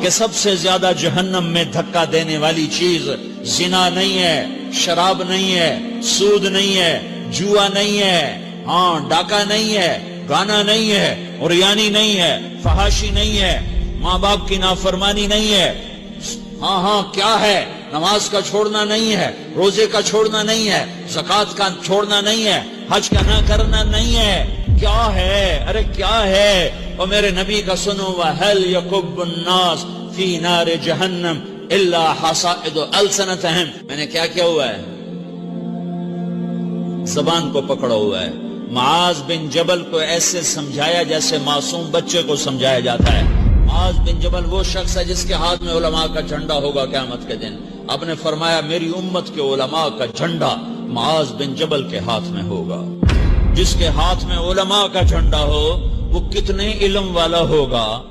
کہ سب سے زیادہ جہنم میں دھکا دینے والی چیز زنا نہیں ہے، شراب نہیں ہے، سود نہیں ہے، جوا نہیں ہے، ہاں ڈاکہ نہیں ہے، گانا نہیں ہے، عریانی نہیں ہے، فحاشی نہیں ہے، ماں باپ کی نافرمانی نہیں ہے، ہاں کیا ہے، نماز کا چھوڑنا نہیں ہے، روزے کا چھوڑنا نہیں ہے، زکوٰۃ کا چھوڑنا نہیں ہے، حج کا نہ کرنا نہیں ہے، کیا ہے، ارے کیا ہے؟ اور میرے نبی کا سنو، وَهَلْ يَكُبُّ النَّاسِ فِي نَارِ جَهَنَّمْ إِلَّا حَصَائِدُ أَلْسِنَتِهِمْ۔ میں نے کیا کیا ہوا ہے؟ زبان کو پکڑا ہوا ہے۔ معاذ بن جبل کو ایسے سمجھایا جیسے معصوم بچے کو سمجھایا جاتا ہے۔ معاذ بن جبل وہ شخص ہے جس کے ہاتھ میں علماء کا جھنڈا ہوگا قیامت کے دن۔ آپ نے فرمایا میری امت کے علماء کا جھنڈا معاذ بن جبل کے ہاتھ میں ہوگا۔ جس کے ہاتھ میں علماء کا جھنڈا ہو وہ کتنے علم والا ہوگا،